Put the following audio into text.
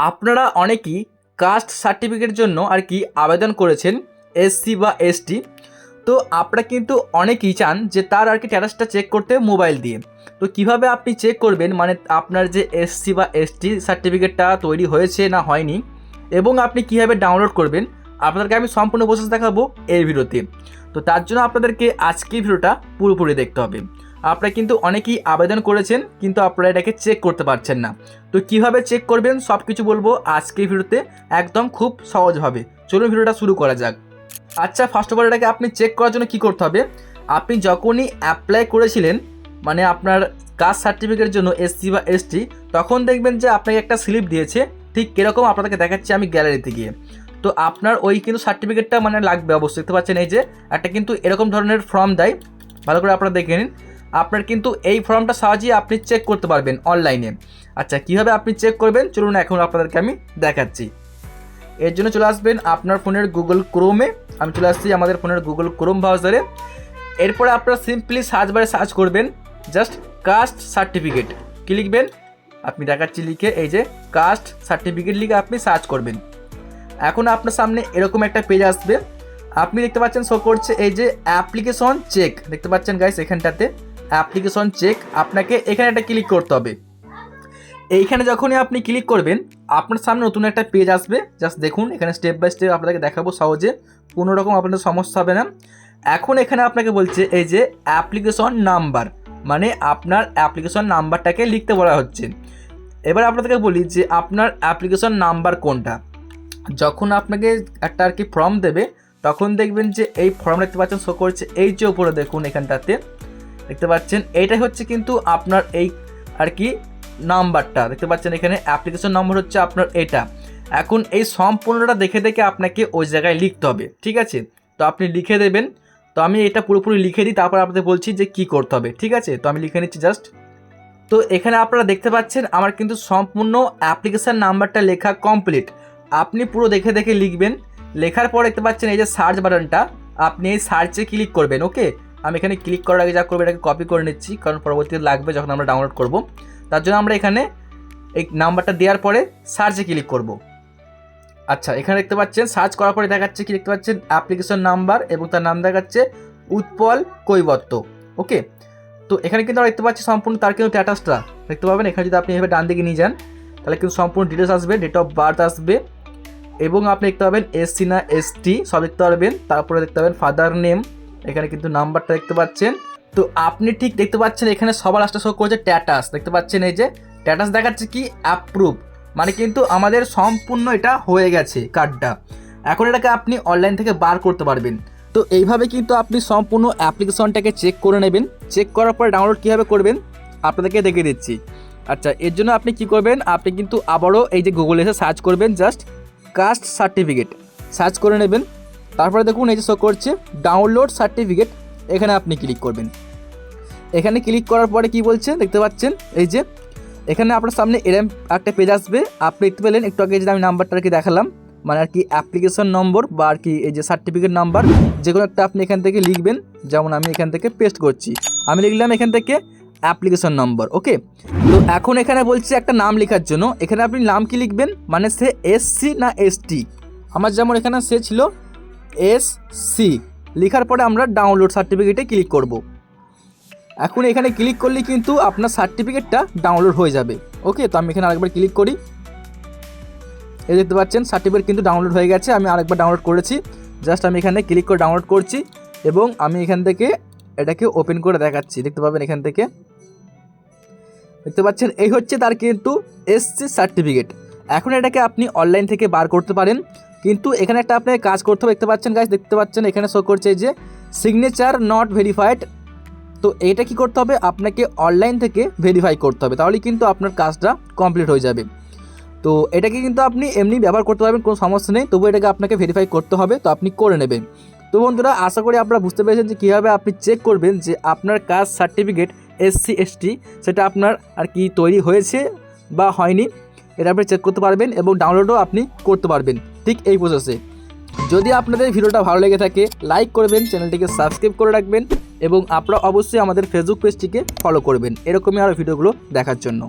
আপনারা অনেকেই কাস্ট সার্টিফিকেটের জন্য আর কি আবেদন করেছেন, এসসি বা এসটি। তো আপনারা কিন্তু অনেকেই চান যে তার আর কি স্ট্যাটাসটা চেক করতে মোবাইল দিয়ে। তো কিভাবে আপনি চেক করবেন, মানে আপনার যে এসসি বা এসটি সার্টিফিকেটটা তৈরি হয়েছে না হয়নি, এবং আপনি কীভাবে ডাউনলোড করবেন, আপনাদেরকে আমি সম্পূর্ণ প্রসেস দেখাবো এই ভিডিওতে। তো তার জন্য আপনাদেরকে আজকের ভিডিওটা পুরোপুরি দেখতে হবে। আপনারা কিন্তু অনেকেই আবেদন করেছেন কিন্তু আপনারা এটাকে চেক করতে পারছেন না। তো কিভাবে চেক করবেন সব কিছু বলবো আজকের ভিডিওতে, একদম খুব সহজভাবে। চলুন ভিডিওটা শুরু করা যাক। আচ্ছা, ফার্স্ট অফ অল এটাকে আপনি চেক করার জন্য কী করতে হবে, আপনি যখনই অ্যাপ্লাই করেছিলেন মানে আপনার কাস্ট সার্টিফিকেটের জন্য এসসি বা এসটি, তখন দেখবেন যে আপনাকে একটা স্লিপ দিয়েছে, ঠিক কীরকম আপনাদেরকে দেখাচ্ছি আমি গ্যালারিতে গিয়ে। তো আপনার ওই কিন্তু সার্টিফিকেটটা মানে লাগবে অবশ্যই। দেখতে পাচ্ছেন এই যে একটা কিন্তু এরকম ধরনের ফর্ম দেয়, ভালো করে আপনারা দেখে নিন। আপনার কিন্তু এই ফর্মটা সাহায্যে আপনি চেক করতে পারবেন অনলাইনে। আচ্ছা, কীভাবে আপনি চেক করবেন চলুন এখন আপনাদেরকে আমি দেখাচ্ছি। এর জন্য চলে আসবেন আপনার ফোনের গুগল ক্রোমে। আমি চলে আসছি আমাদের ফোনের গুগল ক্রোম ব্রাউজারে। এরপরে আপনারা সিম্পলি সার্চ বারে সার্চ করবেন জাস্ট কাস্ট সার্টিফিকেট। কী লিখবেন আপনি দেখাচ্ছি লিখে, এই যে কাস্ট সার্টিফিকেট লিখে আপনি সার্চ করবেন। এখন আপনার সামনে এরকম একটা পেজ আসবে। আপনি দেখতে পাচ্ছেন শো করছে এই যে অ্যাপ্লিকেশন চেক, দেখতে পাচ্ছেন গাইস এখানটাতে অ্যাপ্লিকেশন চেক। আপনাকে এখানে একটা ক্লিক করতে হবে। এইখানে যখনই আপনি ক্লিক করবেন আপনার সামনে নতুন একটা পেজ আসবে। জাস্ট দেখুন, এখানে স্টেপ বাই স্টেপ আপনাদেরকে দেখাবো সহজে, কোনো রকম আপনাদের সমস্যা হবে না। এখন এখানে আপনাকে বলছে এই যে অ্যাপ্লিকেশন নাম্বার, মানে আপনার অ্যাপ্লিকেশন নাম্বারটাকে লিখতে বলা হচ্ছে। এবার আপনাদেরকে বলি যে আপনার অ্যাপ্লিকেশন নাম্বার কোনটা। যখন আপনাকে একটা আর কি ফর্ম দেবে তখন দেখবেন যে এই ফর্ম দেখতে পাচ্ছেন শো করছে এই যে উপরে দেখুন এখানটাতে দেখতে পাচ্ছেন, এইটাই হচ্ছে কিন্তু আপনার এই আর কি নাম্বারটা দেখতে পাচ্ছেন এখানে অ্যাপ্লিকেশন নম্বর হচ্ছে আপনার এটা। এখন এই সম্পূর্ণটা দেখে দেখে আপনাকে ওই জায়গায় লিখতে হবে, ঠিক আছে? তো আপনি লিখে দেবেন। তো আমি এটা পুরোপুরি লিখে দিই, তারপর আপনাদের বলছি যে কি করতে হবে, ঠিক আছে? তো আমি লিখে নিচ্ছি জাস্ট। তো এখানে আপনারা দেখতে পাচ্ছেন আমার কিন্তু সম্পূর্ণ অ্যাপ্লিকেশান নাম্বারটা লেখা কমপ্লিট। আপনি পুরো দেখে দেখে লিখবেন। লেখার পর দেখতে পাচ্ছেন এই যে সার্চ বাটনটা, আপনি এই সার্চে ক্লিক করবেন। ওকে, আমি এখানে ক্লিক করার আগে যা করবো এটাকে কপি করে নিচ্ছি, কারণ পরবর্তীতে লাগবে যখন আমরা ডাউনলোড করব। তার জন্য আমরা এখানে এই নাম্বারটা দেওয়ার পরে সার্চে ক্লিক করব। আচ্ছা, এখানে দেখতে পাচ্ছেন সার্চ করার পরে দেখাচ্ছে কি দেখতে পাচ্ছেন অ্যাপ্লিকেশন নাম্বার এবং তার নাম দেখাচ্ছে উৎপল কৈবর্ত। ওকে, তো এখানে কিন্তু আমরা দেখতে পাচ্ছি সম্পূর্ণ তার কিন্তু স্ট্যাটাসটা দেখতে পাবেন। এখানে যদি আপনি এভাবে ডান দিকে নিয়ে যান তাহলে কিন্তু সম্পূর্ণ ডিটেলস আসবে, ডেট অফ বার্থ আসবে, এবং আপনি দেখতে পাবেন এসসি না এসটি সব দেখতে পারবেন। তারপরে দেখতে পাবেন ফাদার নেম, এখানে কিন্তু নাম্বারটা দেখতে পাচ্ছেন। তো আপনি ঠিক দেখতে পাচ্ছেন এখানে সবার লাস্টে শো করছে স্ট্যাটাস, দেখতে পাচ্ছেন এই যে স্ট্যাটাস দেখাচ্ছে কি অ্যাপ্রুভ, মানে কিন্তু আমাদের সম্পূর্ণ এটা হয়ে গেছে কার্ডটা। এখন এটাকে আপনি অনলাইন থেকে বার করতে পারবেন। তো এইভাবে কিন্তু আপনি সম্পূর্ণ অ্যাপ্লিকেশনটাকে চেক করে নেবেন। চেক করার পর ডাউনলোড কীভাবে করবেন আপনাদেরকে দেখিয়ে দিচ্ছি। আচ্ছা, এর জন্য আপনি কি করবেন, আপনি কিন্তু আবারও এই যে গুগলে এসে সার্চ করবেন জাস্ট কাস্ট সার্টিফিকেট, সার্চ করে নেবেন। তারপরে দেখুন এই যে শো করছে ডাউনলোড সার্টিফিকেট, এখানে আপনি ক্লিক করবেন। এখানে ক্লিক করার পরে কি বলছে দেখতে পাচ্ছেন এই যে এখানে আপনার সামনে এরম একটা পেজ আসবে। আপনি দেখতে পেলেন একটু আগে যে আমি নাম্বারটা আর কি দেখালাম, মানে আর কি অ্যাপ্লিকেশন নম্বর বা আর কি এই যে সার্টিফিকেট নাম্বার, যে কোনো একটা আপনি এখান থেকে লিখবেন। যেমন আমি এখান থেকে পেস্ট করছি, আমি লিখলাম এখান থেকে অ্যাপ্লিকেশন নম্বর। ওকে, তো এখন এখানে বলছে একটা নাম লেখার জন্য। এখানে আপনি নাম কি লিখবেন, মানে সে এসসি না এসটি। আমার যেমন এখানে সে ছিল এসসি। লেখার পরে আমরা ডাউনলোড সার্টিফিকেটে ক্লিক করব। এখন এখানে ক্লিক করলে কিন্তু আপনার সার্টিফিকেটটা ডাউনলোড হয়ে যাবে। ওকে, তো আমি এখানে আরেকবার ক্লিক করি। এই দেখতে পাচ্ছেন সার্টিফিকেট কিন্তু ডাউনলোড হয়ে গেছে। আমি আরেকবার ডাউনলোড করেছি, জাস্ট আমি এখানে ক্লিক করে ডাউনলোড করছি এবং আমি এখান থেকে এটাকে ওপেন করে দেখাচ্ছি। দেখতে পাবেন এখান থেকে দেখতে পাচ্ছেন এই হচ্ছে তার কিন্তু এসসি সার্টিফিকেট। এখন এটাকে আপনি অনলাইন থেকে বার করতে পারেন, কিন্তু এখানে একটা আপনাকে কাজ করতে হবে। দেখতে পাচ্ছেন গাইস, দেখতে পাচ্ছেন এখানে শো করছে যে সিগনেচার নট ভেরিফাইড। তো এটা কি করতে হবে, আপনাকে অনলাইন থেকে ভেরিফাই করতে হবে, তাহলে কিন্তু আপনার কাজটা কমপ্লিট হয়ে যাবে। তো এটাকে কিন্তু আপনি এমনি ব্যবহার করতে পারবেন, কোনো সমস্যা নেই, তবু এটাকে আপনাকে ভেরিফাই করতে হবে। তো আপনি করে নেবেন। তো বন্ধুরা, আশা করি আপনারা বুঝতে পেরেছেন যে কীভাবে আপনি চেক করবেন যে আপনার কাস্ট সার্টিফিকেট এসসি এসটি সেটা আপনার আর কি তৈরি হয়েছে বা হয়নি, এটা আপনি চেক করতে পারবেন এবং ডাউনলোডও আপনি করতে পারবেন ঠিক এই প্রসেসে। যদি আপনাদের ভিডিওটা ভালো লেগে থাকে লাইক করবেন, চ্যানেলটিকে সাবস্ক্রাইব করে রাখবেন এবং আপনারা অবশ্যই আমাদের ফেসবুক পেজটিকে ফলো করবেন এরকমই আরও ভিডিওগুলো দেখার জন্য।